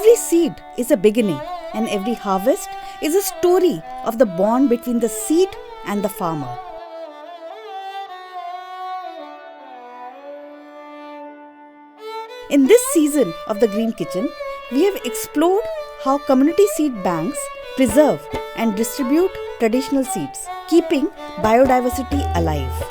Every seed is a beginning, and every harvest is a story of the bond between the seed and the farmer. In this season of The Green Kitchen, we have explored how community seed banks preserve and distribute traditional seeds, keeping biodiversity alive.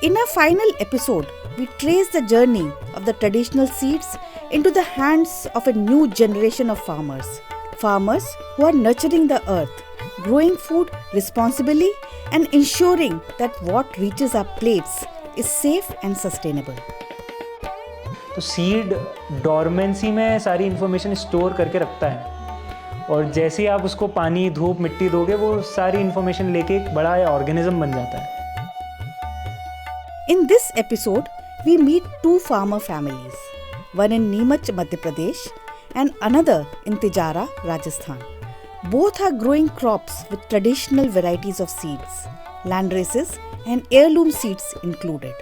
In our final episode, we trace the journey of the traditional seeds into the hands of a new generation of farmers. Farmers who are nurturing the earth, growing food responsibly and ensuring that what reaches our plates is safe and sustainable. तो seed dormancy में सारी information store करके रखता है और जैसे ही आप उसको पानी, धूप, मिट्टी दोगे वो सारी इन्फॉर्मेशन लेके एक बड़ा ऑर्गेनिज्म बन जाता है. In this episode, we meet two farmer families, one in Neemuch, Madhya Pradesh and another in Tijara, Rajasthan. Both are growing crops with traditional varieties of seeds, landraces and heirloom seeds included.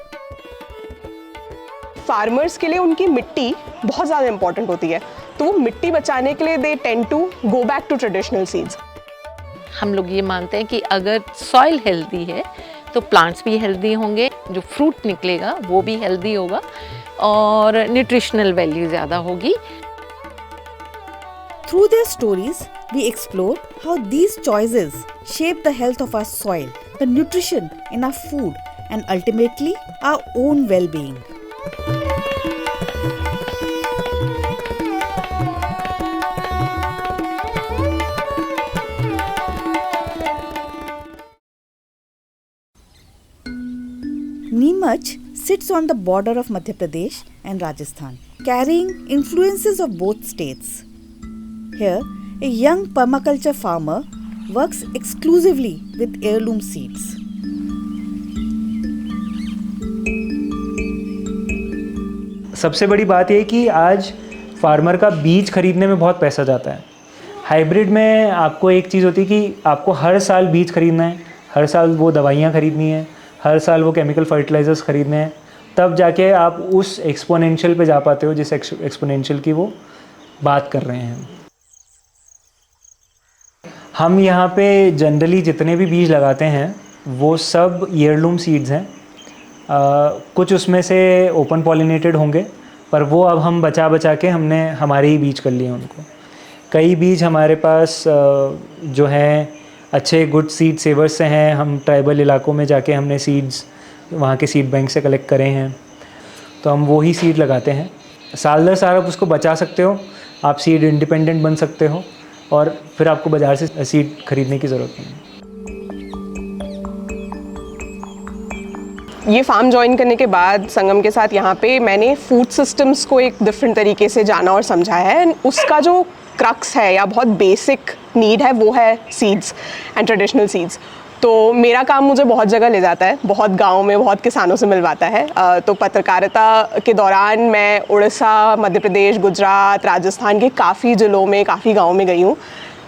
Farmers के लिए उनकी मिट्टी बहुत ज़्यादा important होती है, तो वो मिट्टी बचाने के लिए they tend to go back to traditional seeds. हम लोग ये मानते हैं कि अगर सॉइल हेल्दी है तो प्लांट्स भी हेल्दी होंगे, जो फ्रूट निकलेगा वो भी हेल्दी होगा और न्यूट्रिशनल वैल्यू ज़्यादा होगी. Through their stories, we explore how these choices shape the health of our soil, the nutrition in our food, and ultimately our own well-being. Neemuch sits on the border of Madhya Pradesh and Rajasthan, carrying influences of both states. Here, a young permaculture farmer works exclusively with heirloom seeds. सबसे बड़ी बात यह कि आज farmer का बीज खरीदने में बहुत पैसा जाता है. हाइब्रिड में आपको एक चीज़ होती है कि आपको हर साल बीज खरीदना है, हर साल वो दवाइयाँ खरीदनी है, हर साल वो केमिकल फर्टिलाइजर्स खरीदने हैं, तब जाके आप उस एक्सपोनेंशियल पे जा पाते हो जिस एक्सपोनेंशियल की वो बात कर रहे हैं. हम यहाँ पे जनरली जितने भी बीज लगाते हैं वो सब ईयरलूम सीड्स हैं. कुछ उसमें से ओपन पॉलिनेटेड होंगे, पर वो अब हम बचा के हमने हमारे ही बीज कर लिए उनको. कई बीज हमारे पास जो हैं अच्छे गुड सीड सेवर्स से हैं. हम ट्राइबल इलाकों में जाके हमने सीड्स वहाँ के सीड बैंक से कलेक्ट करे हैं, तो हम वो ही सीड लगाते हैं. साल दर साल आप उसको बचा सकते हो, आप सीड इंडिपेंडेंट बन सकते हो और फिर आपको बाज़ार से सीड खरीदने की ज़रूरत नहीं. ये फार्म ज्वाइन करने के बाद संगम के साथ यहाँ पे मैंने फूड सिस्टम्स को एक डिफरेंट तरीके से जाना और समझा है. उसका जो क्रक्स है या बहुत बेसिक नीड है वो है सीड्स एंड ट्रेडिशनल सीड्स. तो मेरा काम मुझे बहुत जगह ले जाता है, बहुत गाँव में बहुत किसानों से मिलवाता है. तो पत्रकारिता के दौरान मैं उड़ीसा, मध्य प्रदेश, गुजरात, राजस्थान के काफ़ी ज़िलों में, काफ़ी गाँव में गई हूँ.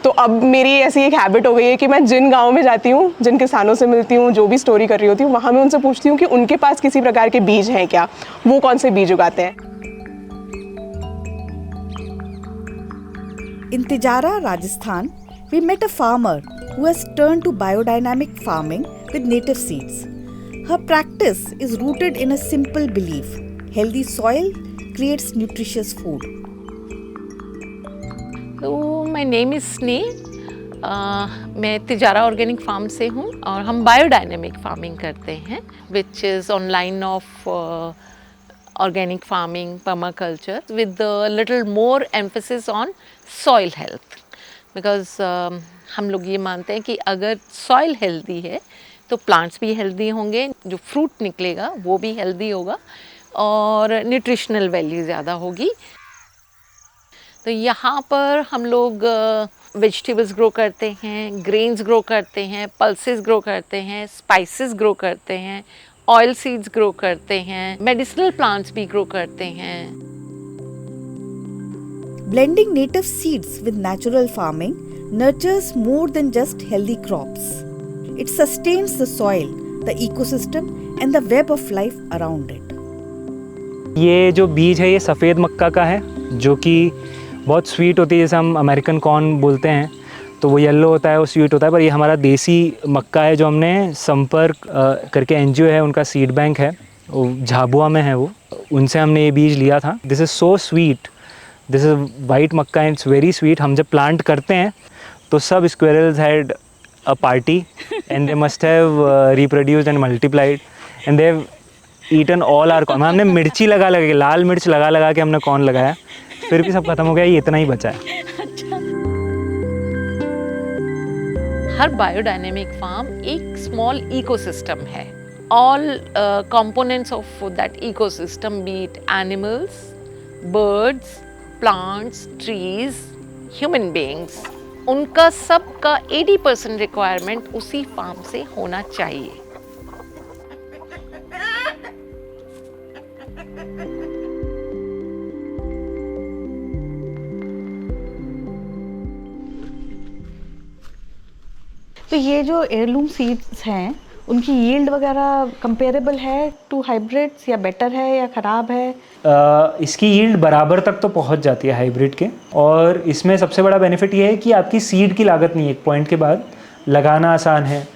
तो अब मेरी ऐसी एक हैबिट हो गई है कि मैं जिन गाँव में जाती हूँ, जिन किसानों से मिलती हूँ, जो भी स्टोरी कर रही होती हूँ, वहाँ मैं उनसे पूछती हूँ कि उनके पास किसी प्रकार के बीज हैं क्या, वो कौन से बीज उगाते हैं. In Tijara, Rajasthan, we met a farmer who has turned to biodynamic farming with native seeds. Her practice is rooted in a simple belief: healthy soil creates nutritious food. तो माय नेम इज़ स्नेह. मैं Tijara organic farm से हूँ और हम biodynamic farming करते हैं, which is on line of organic farming, permaculture with little more emphasis on soil health. Because हम लोग ये मानते हैं कि अगर सॉइल हेल्दी है तो प्लांट्स भी हेल्दी होंगे, जो फ्रूट निकलेगा वो भी हेल्दी होगा और न्यूट्रिशनल वैल्यू ज़्यादा होगी. तो यहाँ पर हम लोग वेजिटेबल्स ग्रो करते हैं, ग्रेन्स ग्रो करते हैं, पल्सेस ग्रो करते हैं, स्पाइसेस ग्रो करते हैं, ऑयल सीड्स ग्रो करते हैं, मेडिसिनल प्लांट्स भी ग्रो करते हैं. Blending native seeds with natural farming nurtures more than just healthy crops. It sustains the soil the ecosystem and the web of life around it. ये जो बीज है ये सफ़ेद मक्का का है, जो कि बहुत स्वीट होती है, जैसे हम अमेरिकन कॉर्न बोलते हैं, तो वो येलो होता है, वो स्वीट होता है। पर ये हमारा देसी मक्का है जो हमने संपर्क करके एनजीओ है, उनका सीड बैंक है, वो झाबुआ में है, वो उनसे हमने ये बीज लिया था। This is so sweet, this is white मक्का एंड इट्स वेरी स्वीट। हम जब प्लांट करते हैं तो सब squirrels had a party and they must have reproduced and multiplied and they have eaten all our corn. हमने मिर्ची लगा के, लाल मिर्च लगा के हमने कॉर्न लगाया, फिर भी सब खत्म हो गया, ये इतना ही बचा है। हर बायोडायनेमिक फार्म एक स्मॉल इकोसिस्टम है। All components of that ecosystem, B it animals, birds, plants, trees, human beings, उनका सबका 80% रिक्वायरमेंट उसी फार्म से होना चाहिए। तो ये जो हेirloom सीड्स हैं, उनकी यील्ड वगैरह कंपेरेबल है टू हाइब्रिड्स, या बेटर है या ख़राब है? इसकी यील्ड बराबर तक तो पहुंच जाती है हाइब्रिड के, और इसमें सबसे बड़ा बेनिफिट ये है कि आपकी सीड की लागत नहीं है। एक पॉइंट के बाद लगाना आसान है,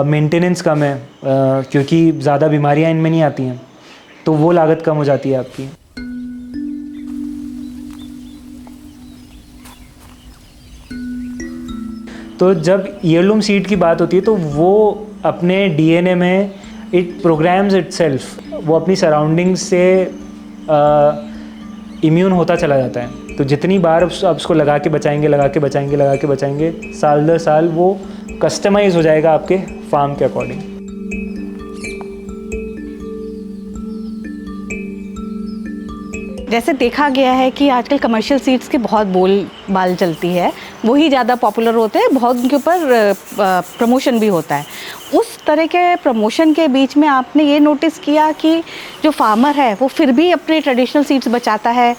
मेंटेनेंस कम है, क्योंकि ज़्यादा बीमारियां इनमें नहीं आती हैं, तो वो लागत कम हो जाती है आपकी। तो जब हेirloom सीड की बात होती है तो वो अपने डीएनए में इट प्रोग्राम्स इटसेल्फ, वो अपनी सराउंडिंग्स से इम्यून होता चला जाता है। तो जितनी बार आप उसको लगा के बचाएंगे, साल दर साल वो कस्टमाइज हो जाएगा आपके फार्म के अकॉर्डिंग। जैसे देखा गया है कि आजकल कमर्शियल सीड्स के बहुत बोलबाल चलती है, वही ज़्यादा पॉपुलर होते हैं, बहुत उनके ऊपर प्रमोशन भी होता है। उस तरह के प्रमोशन के बीच में आपने ये नोटिस किया कि जो फार्मर है वो फिर भी अपने ट्रेडिशनल सीड्स बचाता है?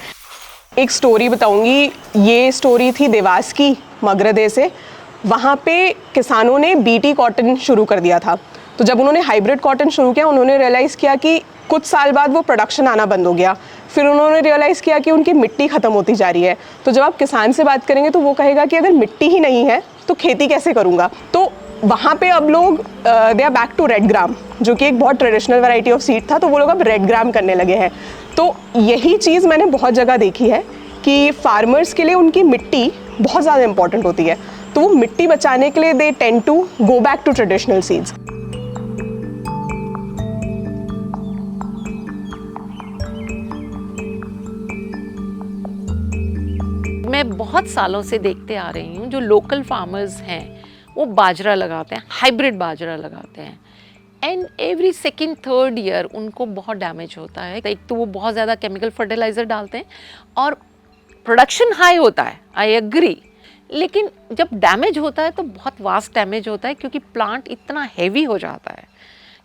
एक स्टोरी बताऊंगी। ये स्टोरी थी देवास की, मगरदे से। वहाँ पे किसानों ने बीटी कॉटन शुरू कर दिया था। तो जब उन्होंने हाइब्रिड कॉटन शुरू किया, उन्होंने रियलाइज़ किया कि कुछ साल बाद वो प्रोडक्शन आना बंद हो गया। फिर उन्होंने रियलाइज़ किया कि उनकी मिट्टी ख़त्म होती जा रही है। तो जब आप किसान से बात करेंगे तो वो कहेगा कि अगर मिट्टी ही नहीं है तो खेती कैसे करूँगा। तो वहाँ पे अब लोग they are back to red gram, जो कि एक बहुत ट्रेडिशनल वैरायटी ऑफ सीड था, तो वो लोग अब रेड ग्राम करने लगे हैं। तो यही चीज़ मैंने बहुत जगह देखी है कि फार्मर्स के लिए उनकी मिट्टी बहुत ज़्यादा इंपॉर्टेंट होती है, तो वो मिट्टी बचाने के लिए they tend to go back to traditional seeds. मैं बहुत सालों से देखते आ रही हूँ, जो लोकल फार्मर्स हैं वो बाजरा लगाते हैं, हाइब्रिड बाजरा लगाते हैं, and every second third year उनको बहुत डैमेज होता है। एक तो वो बहुत ज़्यादा केमिकल फर्टिलाइज़र डालते हैं और प्रोडक्शन हाई होता है, आई एग्री, लेकिन जब डैमेज होता है तो बहुत वास्ट डैमेज होता है, क्योंकि प्लांट इतना हैवी हो जाता है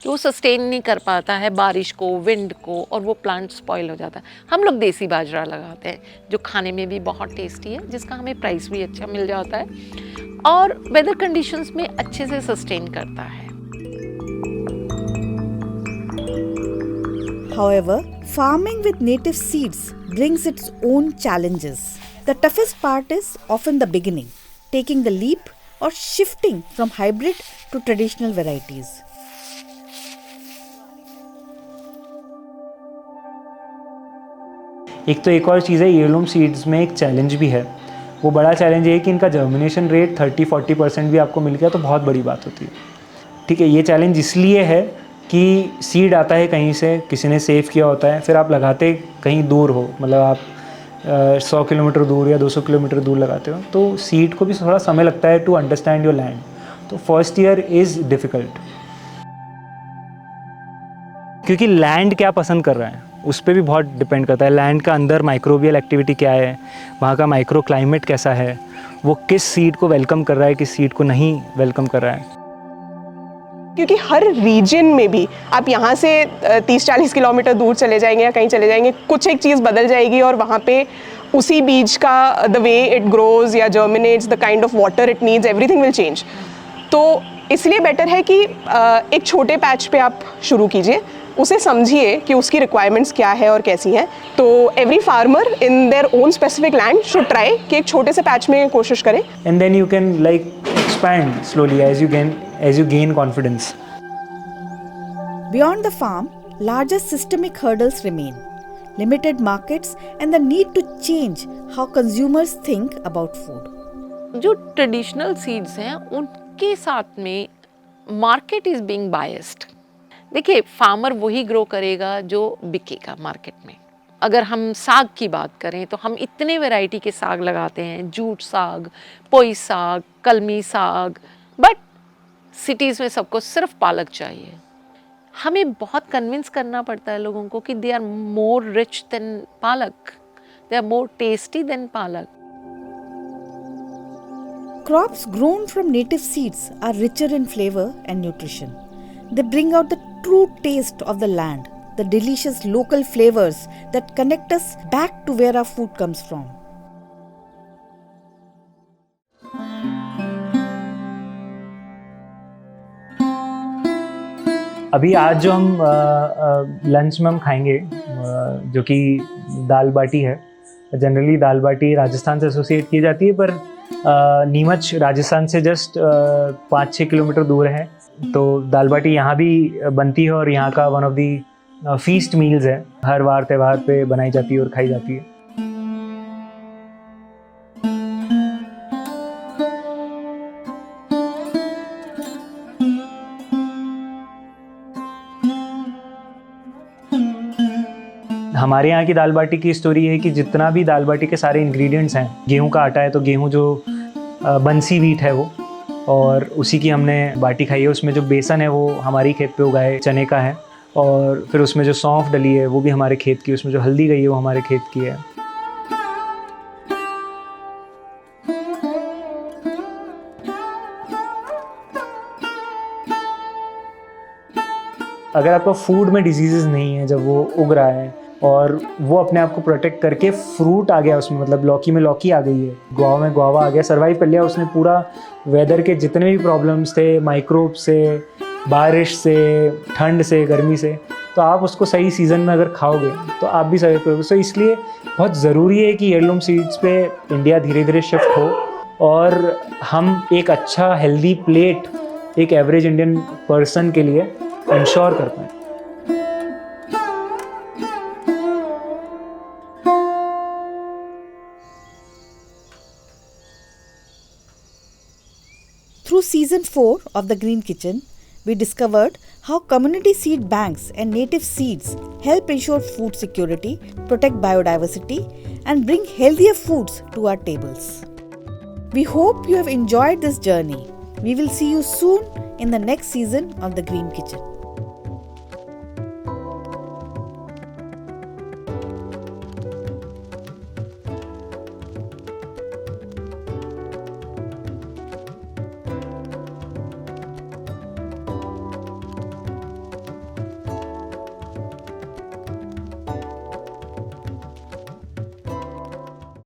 कि वो सस्टेन नहीं कर पाता है बारिश को, विंड को, और वो प्लांट स्पॉइल हो जाता है। हम लोग देसी बाजरा लगाते हैं, जो खाने में भी बहुत टेस्टी है, जिसका हमें प्राइस भी अच्छा मिल जाता है और वेदर कंडीशंस में अच्छे से सस्टेन करता है। However, farming with native seeds brings its own challenges. The toughest part is often the beginning, taking the leap or shifting from hybrid to traditional varieties. एक और चीज़ है, हेirloom सीड्स में एक चैलेंज भी है। वो बड़ा चैलेंज ये है कि इनका जर्मिनेशन रेट 30-40% भी आपको मिल गया तो बहुत बड़ी बात होती है। ठीक है, ये चैलेंज इसलिए है कि सीड आता है कहीं से, किसी ने सेव किया होता है, फिर आप लगाते कहीं दूर हो, मतलब आप 100 किलोमीटर दूर या 200 किलोमीटर दूर लगाते हो, तो सीड को भी थोड़ा समय लगता है टू अंडरस्टैंड योर लैंड। तो फर्स्ट ईयर इज़ डिफ़िकल्ट, क्योंकि लैंड क्या पसंद कर रहा है उस पर भी बहुत डिपेंड करता है। लैंड का अंदर माइक्रोबियल एक्टिविटी क्या है, वहाँ का माइक्रो क्लाइमेट कैसा है, वो किस सीड को वेलकम कर रहा है, किस सीड को नहीं वेलकम कर रहा है। क्योंकि हर रीजन में भी आप यहाँ से 30-40 किलोमीटर दूर चले जाएंगे या कहीं चले जाएंगे, कुछ एक चीज़ बदल जाएगी और वहाँ पे उसी बीज का द वे इट ग्रोज या germinates, the kind of water it needs, everything will change. तो इसलिए बेटर है कि एक छोटे पैच पे आप शुरू कीजिए, उसे समझिए कि उसकी रिक्वायरमेंट्स क्या है और कैसी हैं। तो every farmer in their own specific land should try कि एक छोटे से पैच में कोशिश करें। And then you can like expand slowly as you gain confidence. Beyond the farm, larger systemic hurdles remain. Limited markets and the need to change how consumers think about food. जो traditional seeds हैं उनके साथ में market is being biased. देखिए, farmer वही grow करेगा जो बिकेगा मार्केट में। अगर हम साग की बात करें तो हम इतने वैरायटी के साग लगाते हैं, जूट साग, पोई साग, कलमी साग, बट सिटीज़ में सबको सिर्फ पालक चाहिए। हमें बहुत कन्विंस करना पड़ता है लोगों को कि they are more rich than palak, they are more tasty than palak. Crops grown from native seeds are richer in flavor and nutrition. They bring out the true taste of the land, the delicious local flavors that connect us back to where our food comes from. अभी आज जो हम lunch में हम खाएंगे जो कि दाल बाटी है। जनरली दाल बाटी राजस्थान से एसोसिएट की जाती है, पर नीमच राजस्थान से जस्ट 5-6 किलोमीटर दूर है। तो दाल बाटी यहाँ भी बनती है और यहाँ का one of the feast meals है। हर वार त्यौहार पे बनाई जाती है और खाई जाती है। हमारे यहाँ की दाल बाटी की स्टोरी है कि जितना भी दाल बाटी के सारे इंग्रेडिएंट्स हैं, गेहूं का आटा है तो गेहूं जो बंसी व्हीट है वो, और उसी की हमने बाटी खाई है। उसमें जो बेसन है वो हमारी खेत पे उगाए चने का है, और फिर उसमें जो सौंफ डली है वो भी हमारे खेत की, उसमें जो हल्दी गई है वो हमारे खेत की है। अगर आपका फूड में डिजीजेस नहीं है जब वो उग रहा है और वो अपने आप को प्रोटेक्ट करके फ्रूट आ गया उसमें, मतलब लौकी में लौकी आ गई है, गुआवा में गुआवा आ गया, सर्वाइव कर लिया उसने पूरा वेदर के जितने भी प्रॉब्लम्स थे, माइक्रोब से, बारिश से, ठंड से, गर्मी से, तो आप उसको सही सीज़न में अगर खाओगे तो आप भी सर्वाइव करोगे। सो इसलिए बहुत ज़रूरी है कि हेirloom सीड्स पे इंडिया धीरे धीरे शिफ्ट हो और हम एक अच्छा हेल्दी प्लेट एक एवरेज इंडियन पर्सन के लिए इंश्योर कर पाएँ। Through season 4 of The Green Kitchen, we discovered how community seed banks and native seeds help ensure food security, protect biodiversity, and bring healthier foods to our tables. We hope you have enjoyed this journey. We will see you soon in the next season of The Green Kitchen.